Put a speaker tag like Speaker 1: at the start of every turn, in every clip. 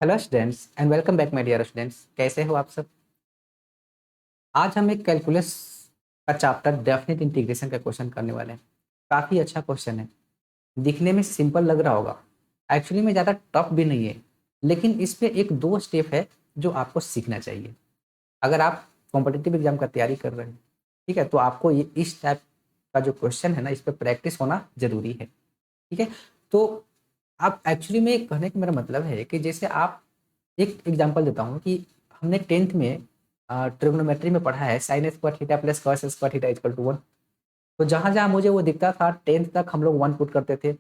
Speaker 1: Hello students and welcome back my dear students. कैसे हो आप सब। आज हम एक कैलकुलस का चैप्टर डेफिनेट इंटीग्रेशन का क्वेश्चन करने वाले हैं। काफ़ी अच्छा क्वेश्चन है। दिखने में सिंपल लग रहा होगा, एक्चुअली में ज़्यादा टफ भी नहीं है, लेकिन इस पे एक दो स्टेप है जो आपको सीखना चाहिए। अगर आप कॉम्पिटिटिव एग्जाम का तैयारी कर रहे हैं, ठीक है, तो आपको ये इस टाइप का जो क्वेश्चन है ना, इस पर प्रैक्टिस होना जरूरी है। ठीक है, तो आप एक्चुअली में कहने का मेरा मतलब है कि जैसे आप, एक एग्जांपल देता हूँ कि हमने टेंथ में ट्रिग्नोमेट्री में पढ़ा है sine square theta plus cos square theta equal to 1। तो जहाँ जहाँ मुझे वो दिखता था टेंथ तक हम लोग 1 पुट करते थे।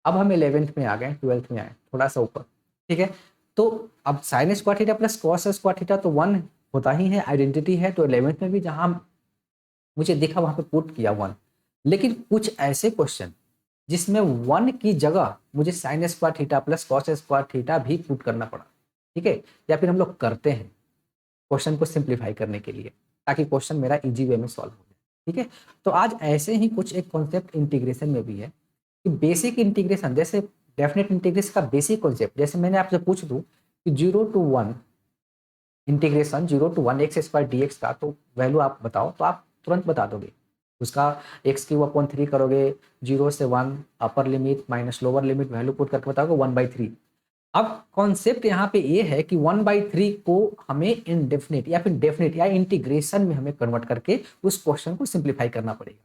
Speaker 1: अब हम 11th में आ गए, 12th में आए थोड़ा सा ऊपर। ठीक है, तो अब sign square theta plus cos square theta तो 1 होता ही है, आइडेंटिटी है। तो 11th में भी जहाँ मुझे दिखा वहां पे पुट किया 1। लेकिन कुछ ऐसे क्वेश्चन जिसमें 1 की जगह मुझे sign square theta plus cos square theta भी पुट करना पड़ा। ठीक है, या फिर हम लोग करते हैं क्वेश्चन को सिंप्लीफाई करने के लिए, ताकि क्वेश्चन मेरा इजी वे में सॉल्व हो जाए। ठीक है, तो आज ऐसे ही कुछ एक कॉन्सेप्ट इंटीग्रेशन में भी है कि बेसिक इंटीग्रेशन, जैसे डेफिनेट इंटीग्रेशन का बेसिक कॉन्सेप्ट, जैसे मैंने आपसे पूछ दूं कि 0 to 1 integration 0 to 1 X square D x का तो वैल्यू आप बताओ, तो आप तुरंत बता दोगे उसका। एक्स की 1/3 करोगे, 0 से 1 upper limit minus lower limit value put करके बताओगे 1/3। अब कॉन्सेप्ट यहाँ पे ये है कि 1/3 को हमें इनडेफिनिट या फिर डेफिनिट या इंटीग्रेशन में हमें कन्वर्ट करके उस क्वेश्चन को सिंप्लीफाई करना पड़ेगा।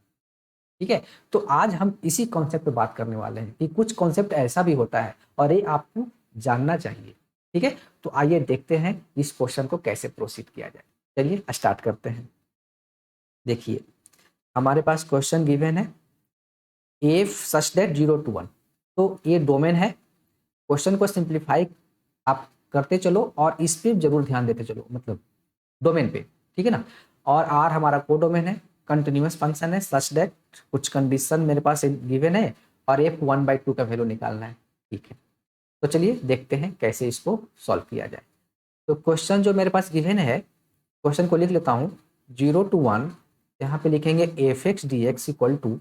Speaker 1: ठीक है, तो आज हम इसी कॉन्सेप्ट पे बात करने वाले हैं कि कुछ कॉन्सेप्ट ऐसा भी होता है और ये आपको जानना चाहिए। ठीक है, तो आइए देखते हैं इस क्वेश्चन को कैसे प्रोसीड किया जाए। चलिए स्टार्ट करते हैं। देखिए, हमारे पास क्वेश्चन गिवन है इफ सच दैट 0 to 1। तो ये डोमेन है। क्वेश्चन को सिंप्लीफाई आप करते चलो और इस पे जरूर ध्यान देते चलो, मतलब डोमेन पे। ठीक है ना। और आर हमारा को डोमेन है, कंटिन्यूअस फंक्शन है सच दैट कुछ कंडीशन मेरे पास गिवन है और एफ 1/2 का वैल्यू निकालना है। ठीक है, तो चलिए देखते हैं कैसे इसको सॉल्व किया जाए। तो क्वेश्चन जो मेरे पास गिवन है, क्वेश्चन को लिख लेता हूँ। 0 to 1 यहाँ पे लिखेंगे F X D X equal to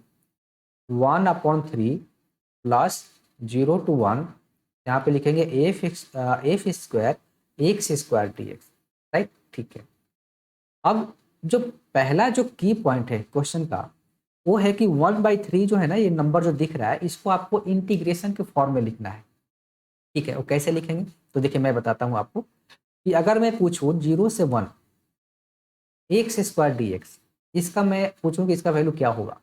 Speaker 1: 1/3 plus 0 to 1 यहाँ पे लिखेंगे F square X square D X. Right, ठीक है। अब जो पहला जो की पॉइंट है क्वेश्चन का, वो है कि 1/3 जो है ना, ये नंबर जो दिख रहा है, इसको आपको इंटीग्रेशन के फॉर्म में लिखना है। ठीक है, वो कैसे लिखेंगे, तो देखिए मैं बताता हूँ आपको कि अगर मैं पूछूं 0 से 1 एक्स स्क्वायर डी एक्स, इसका मैं पूछूं कि इसका वैल्यू क्या होगा,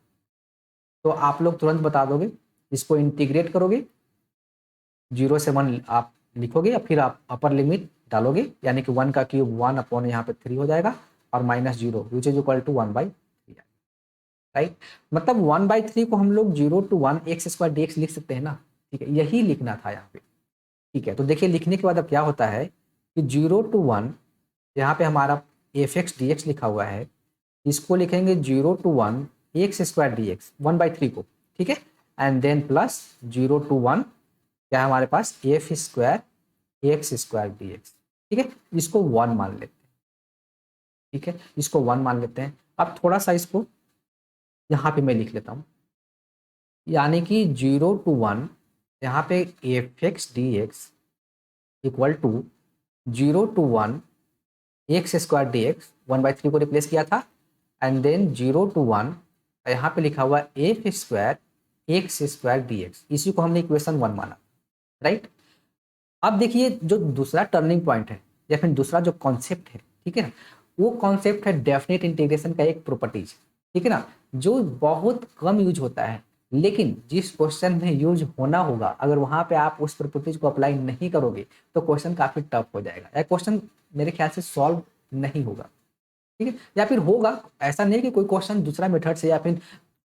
Speaker 1: तो आप लोग तुरंत बता दोगे। इसको इंटीग्रेट करोगे, 0 से 1 आप लिखोगे या फिर आप अपर लिमिट डालोगे, यानी कि 1 का क्यूब 1 अपॉन यहाँ पे 3 हो जाएगा और -0 which is equal to 1/3। Right, मतलब 1/3 को हम लोग 0 to 1 X square D X लिख सकते हैं ना। ठीक है, यही लिखना था यहाँ पे। ठीक है, तो देखिए लिखने के बाद अब क्या होता है कि 0 to 1 यहाँ पे हमारा एफ एक्स डी एक्स लिखा हुआ है, इसको लिखेंगे 0 to 1 X square D X 1/3 को। ठीक है, एंड देन प्लस 0 to 1 क्या है हमारे पास F square X square D X. ठीक है, इसको 1 मान लेते हैं। ठीक है, इसको 1 मान लेते हैं। अब थोड़ा सा इसको यहाँ पे मैं लिख लेता हूँ, यानी कि 0 to 1 यहाँ पे F X D X equal to 0 to 1 X square D X 1/3 को रिप्लेस किया था, एंड देन 0 to 1 यहाँ पे लिखा हुआ F square X square D x, इसी को हमने इक्वेशन 1 माना। राइट, अब देखिए जो दूसरा टर्निंग पॉइंट है या फिर दूसरा जो कॉन्सेप्ट है, ठीक है ना, वो कॉन्सेप्ट है डेफिनेट इंटीग्रेशन का एक प्रॉपर्टीज। ठीक है ना, जो बहुत कम यूज होता है, लेकिन जिस क्वेश्चन में यूज होना होगा, अगर वहां पे आप उस प्रॉपर्टीज को अप्लाई नहीं करोगे तो क्वेश्चन काफी टफ हो जाएगा या क्वेश्चन मेरे ख्याल से सॉल्व नहीं होगा। ठीक है, या फिर होगा, ऐसा नहीं कि कोई क्वेश्चन दूसरा मेथड से या फिर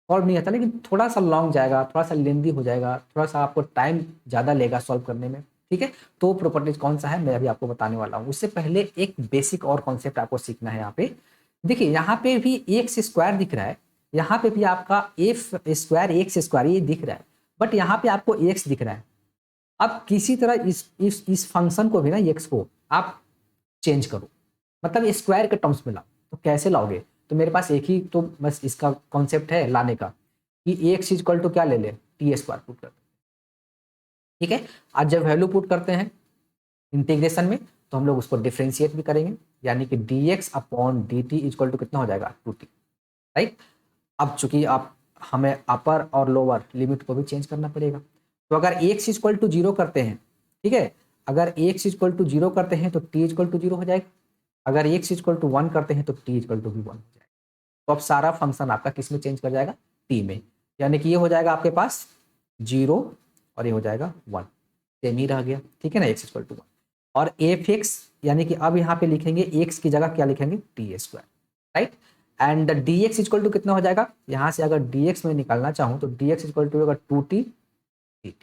Speaker 1: सॉल्व नहीं आता, लेकिन थोड़ा सा लॉन्ग जाएगा, थोड़ा सा लेंदी हो जाएगा, थोड़ा सा आपको टाइम ज़्यादा लेगा सॉल्व करने में। ठीक है, तो प्रॉपर्टीज कौन सा है मैं अभी आपको बताने वाला हूँ। उससे पहले एक बेसिक और कॉन्सेप्ट आपको सीखना है। यहाँ पे देखिए, यहाँ पे भी एक्स स्क्वायर दिख रहा है, यहाँ पे भी आपका एफ स्क्वायर एक्स स्क्वायर ये दिख रहा है, बट यहाँ पे आपको एक्स दिख रहा है। अब किसी तरह इस फंक्शन को भी ना, एक्स को आप चेंज करो, मतलब स्क्वायर के टर्म्स में लाओ। तो कैसे लाओगे, तो मेरे पास एक ही तो बस इसका कॉन्सेप्ट है लाने का कि एक्स इक्वल टू क्या ले ले टी स्क्वायर पुट करते हैं। ठीक है, आज जब वैल्यू पुट करते हैं इंटीग्रेशन में तो हम लोग उसको डिफ्रेंशिएट भी करेंगे, यानी कि dx upon dt equal to कितना हो जाएगा 2t, राइट। अब चूंकि आप हमें अपर और लोअर लिमिट को भी चेंज करना पड़ेगा, तो अगर x इक्वल टू 0 करते हैं, ठीक है, अगर x इक्वल टू 0 करते हैं तो t इक्वल टू 0 हो जाएगा, अगर x इक्वल टू 1 करते हैं तो t इक्वल टू भी 1 हो जाएगा। तो अब सारा फंक्शन आपका किस में चेंज कर जाएगा, t में, यानी कि ये हो जाएगा आपके पास 0 और ये हो जाएगा 1, सेम ही रह गया, ठीक है ना, x इक्वल टू 1। और एफ एक्स यानी कि अब यहाँ पे लिखेंगे x की जगह क्या लिखेंगे T square, right. And D X equal to कितना हो जाएगा, यहाँ से अगर डी एक्स में निकालना चाहूँ तो डी एक्स इक्वल टू होगा 2t dt,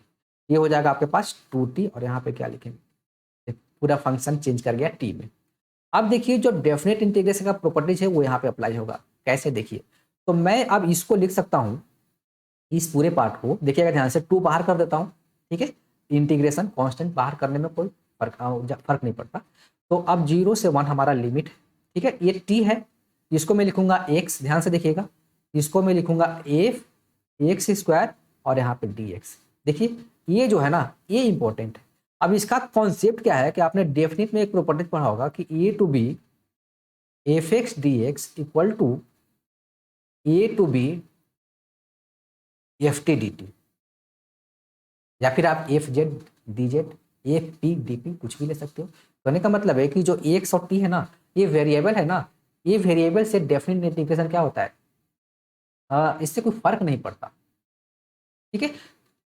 Speaker 1: ये हो जाएगा आपके पास 2t, और यहाँ पे क्या लिखेंगे, पूरा फंक्शन चेंज कर गया t में। अब देखिए जो डेफिनेट इंटीग्रेशन का प्रॉपर्टीज है वो यहाँ पे अप्लाई होगा, कैसे देखिए, तो मैं अब इसको लिख सकता हूँ, इस पूरे पार्ट को देखिएगा ध्यान से, 2 बाहर कर देता हूँ, ठीक है, इंटीग्रेशन कांस्टेंट बाहर करने में कोई फर्क नहीं पड़ता। तो अब 0 से 1 हमारा लिमिट है, ठीक है, ये t है, इसको मैं लिखूंगा x, ध्यान से देखिएगा, इसको मैं लिखूंगा एफ एक्स स्क्वायर और यहाँ पे dx। देखिए ये जो है ना ये इंपॉर्टेंट है। अब इसका कॉन्सेप्ट क्या है कि आपने डेफिनेट में एक प्रॉपर्टी पढ़ा होगा कि A to B F X D X equal to A to B F T D T, या फिर आप F Z D Z F P D P कुछ भी ले सकते हो। कहने का मतलब है कि जो एक्स और टी है ना ये वेरिएबल है ना, ये वेरिएबल से डेफिनेट इंटीग्रेशन क्या होता है, इससे कोई फर्क नहीं पड़ता, ठीक है,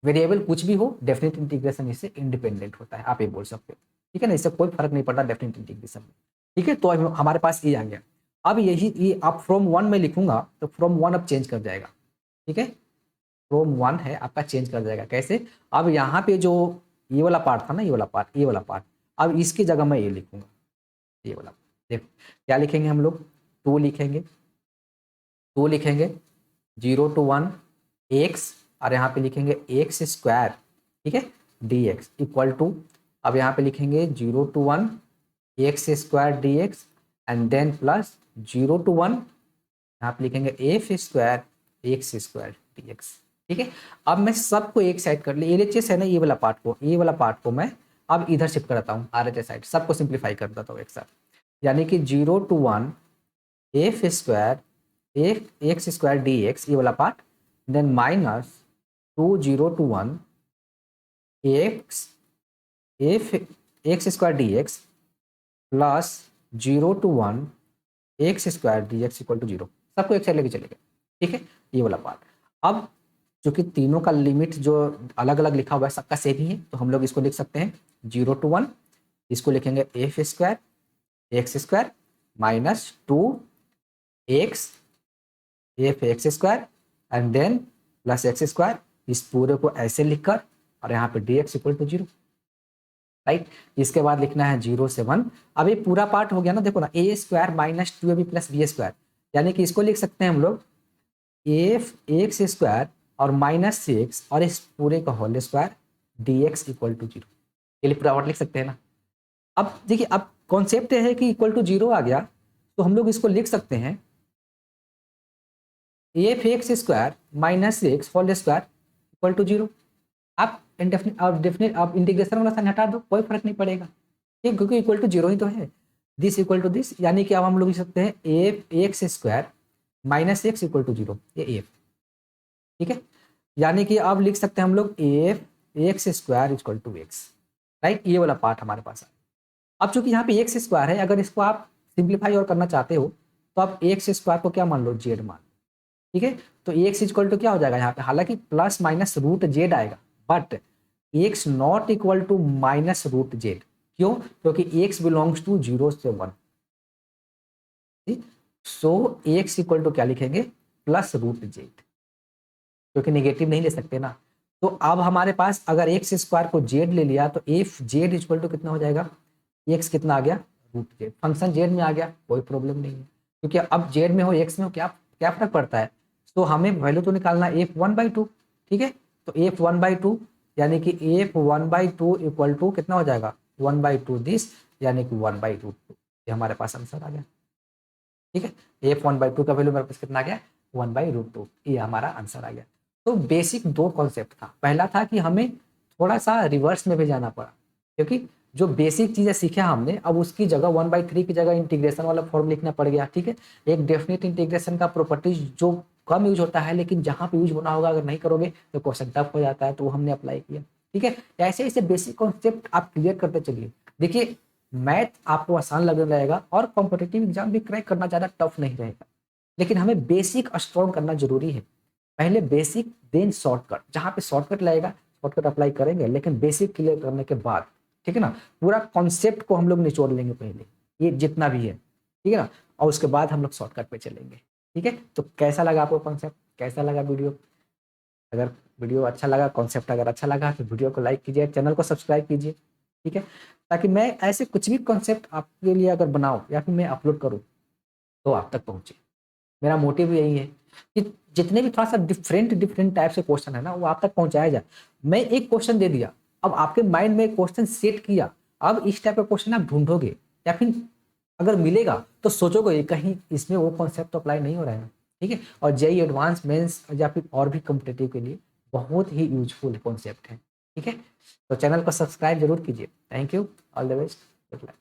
Speaker 1: वेरिएबल कुछ भी हो डेफिनेट इंटीग्रेशन इससे इंडिपेंडेंट होता है, आप ये बोल सकते हो, ठीक है ना, इससे कोई फर्क नहीं पड़ता डेफिनेट इंटीग्रेशन में, ठीक है। तो अब हमारे पास ये आ गया, अब यही ये आप फ्रॉम 1 में लिखूंगा तो फ्रॉम 1 अब चेंज कर जाएगा, ठीक है, फ्रॉम 1 है आपका चेंज कर जाएगा, कैसे, अब यहाँ पे जो ये वाला पार्ट था ना, ये वाला पार्ट, अब इसकी जगह मैं ये लिखूंगा, ये वाला, देखो क्या लिखेंगे हम लोग, 2 लिखेंगे, 2 लिखेंगे 0 to 1 एक्स, और यहाँ पे लिखेंगे एक्स स्क्वायर, ठीक है, डी एक्स इक्वल टू, अब यहाँ पे लिखेंगे 0 to 1 X square D X, and then plus 0 to 1 यहाँ पे लिखेंगे F square X square D X, ठीक है। अब मैं सबको एक साइड कर लिया, एलएचएस है ना, ये वाला पार्ट को मैं अब इधर शिफ्ट कराता हूँ आरएचएस साइड, सबको सिंप्लीफाई कर देता हूँ एक साथ, यानी कि 0 to 1 F square X square D X, ये वाला part, then minus 0 to 1 X F X square D X plus 0 to 1 X square D X equal to 0, सबको एक साइड लेके चलेगा, ठीक है, ये वाला पार्ट। अब चूंकि तीनों का लिमिट जो अलग अलग लिखा हुआ है सबका सेम ही है, तो हम लोग इसको लिख सकते हैं 0 to 1, इसको लिखेंगे F square X square minus 2 X F X square and then plus X square, इस पूरे को ऐसे लिखकर, और यहाँ पे D X equal to 0, right. इसके बाद लिखना है 0 से 1, अब ये पूरा पार्ट हो गया ना, देखो ना, A square minus 2ab plus B square, यानी कि इसको लिख सकते हैं हम लोग एफ एक्स स्क्वायर और माइनस 6 और इस पूरे का whole square D X equal to 0, ये पूरा पार्ट लिख सकते हैं ना। अब देखिए अब कॉन्सेप्ट है कि इक्वल टू 0 आ गया, तो हम लोग इसको लिख सकते हैं F X square minus 6 whole square equal to 0। आप डेफिनेट आप इंटीग्रेशन वाला साइन हटा दो, कोई फर्क नहीं पड़ेगा, ठीक, क्योंकि इक्वल टू 0 ही तो है, दिस इक्वल टू दिस, यानी कि अब हम लोग लिख सकते हैं F X square minus X equal to 0, ये एफ, ठीक है, यानी कि अब लिख सकते हैं हम लोग F X square equal to X, right, ये वाला पार्ट हमारे पास है। अब चूंकि यहाँ पे एक्स स्क्वायर है, अगर इसको आप सिंप्लीफाई और करना चाहते हो तो आप एक्स स्क्वायर को क्या मान लो, जेड मान, ठीक है, तो एक्स इक्वल टू क्या हो जाएगा यहाँ पे, हालांकि प्लस माइनस रूट जेड आएगा, but X not equal to minus root Z, क्यों, क्योंकि एक्स बिलोंग्स टू 0 से 1, सो एक्स इक्वल टू क्या लिखेंगे, प्लस रूट जेड, क्योंकि नेगेटिव नहीं ले सकते ना। तो अब हमारे पास अगर एक्स स्क्वायर को जेड ले लिया तो एफ जेड इक्वल टू कितना हो जाएगा, एक्स कितना आ गया, रूट जेड, फंक्शन जेड में आ गया, कोई प्रॉब्लम नहीं है, क्योंकि अब जेड में हो एक्स में हो क्या क्या फर्क पड़ता है, तो हमें वैल्यू तो निकालना एफ 1/2, ठीक है, तो एफ 1/2 यानी कि एफ 1/2 इक्वल टू कितना हो जाएगा 1/2 दिस, यानी कि 1/√2, ये हमारे पास आंसर आ गया, ठीक है, एफ 1/2 का वैल्यू मेरे पास कितना आ गया 1/√2, ये हमारा आंसर आ गया। तो बेसिक 2 कॉन्सेप्ट था, पहला था कि हमें थोड़ा सा रिवर्स में भी जाना पड़ा, क्योंकि जो बेसिक चीज़ें सीखे हमने, अब उसकी जगह 1/3 की जगह इंटीग्रेशन वाला फॉर्म लिखना पड़ गया, ठीक है। एक डेफिनेट इंटीग्रेशन का प्रॉपर्टीज जो कम यूज होता है, लेकिन जहाँ पे यूज होना होगा अगर नहीं करोगे तो क्वेश्चन टफ हो जाता है, तो वो हमने अप्लाई किया, ठीक है। ऐसे ऐसे बेसिक कॉन्सेप्ट आप क्लियर करते चलिए। देखिए मैथ आपको आसान लगने लगेगा और कॉम्पिटिटिव एग्जाम भी क्रैक करना ज़्यादा टफ नहीं रहेगा, लेकिन हमें बेसिक स्ट्रॉन्ग करना जरूरी है। पहले बेसिक देन शॉर्टकट, जहाँ पे शॉर्टकट लगेगा शॉर्टकट अप्लाई करेंगे, लेकिन बेसिक क्लियर करने के बाद, ठीक है ना, पूरा कॉन्सेप्ट को हम लोग निचोड़ लेंगे पहले, ये जितना भी है, ठीक है ना, और उसके बाद हम लोग शॉर्टकट पे चलेंगे, ठीक है। तो कैसा लगा आपको कॉन्सेप्ट, कैसा लगा वीडियो? अगर वीडियो अच्छा लगा, कॉन्सेप्ट अगर अच्छा लगा तो वीडियो को लाइक कीजिए, चैनल को सब्सक्राइब कीजिए, ठीक है, ताकि मैं ऐसे कुछ भी कॉन्सेप्ट आपके लिए अगर बनाऊं या फिर मैं अपलोड करूं तो आप तक पहुंचे। मेरा मोटिव यही है कि जितने भी थोड़ा सा डिफरेंट डिफरेंट टाइप से क्वेश्चन है ना, वो आप तक पहुंचाया जाए। मैं एक क्वेश्चन दे दिया, अब आपके माइंड में क्वेश्चन सेट किया, अब इस टाइप का क्वेश्चन आप ढूंढोगे, या फिर अगर मिलेगा तो सोचोगे कहीं इसमें वो कॉन्सेप्ट तो अप्लाई नहीं हो रहा है, ठीक है। और जेई एडवांस मेंस या फिर और भी कॉम्पिटेटिव के लिए बहुत ही यूजफुल कॉन्सेप्ट है, ठीक है। तो चैनल को सब्सक्राइब जरूर कीजिए। Thank you, all the best, good luck.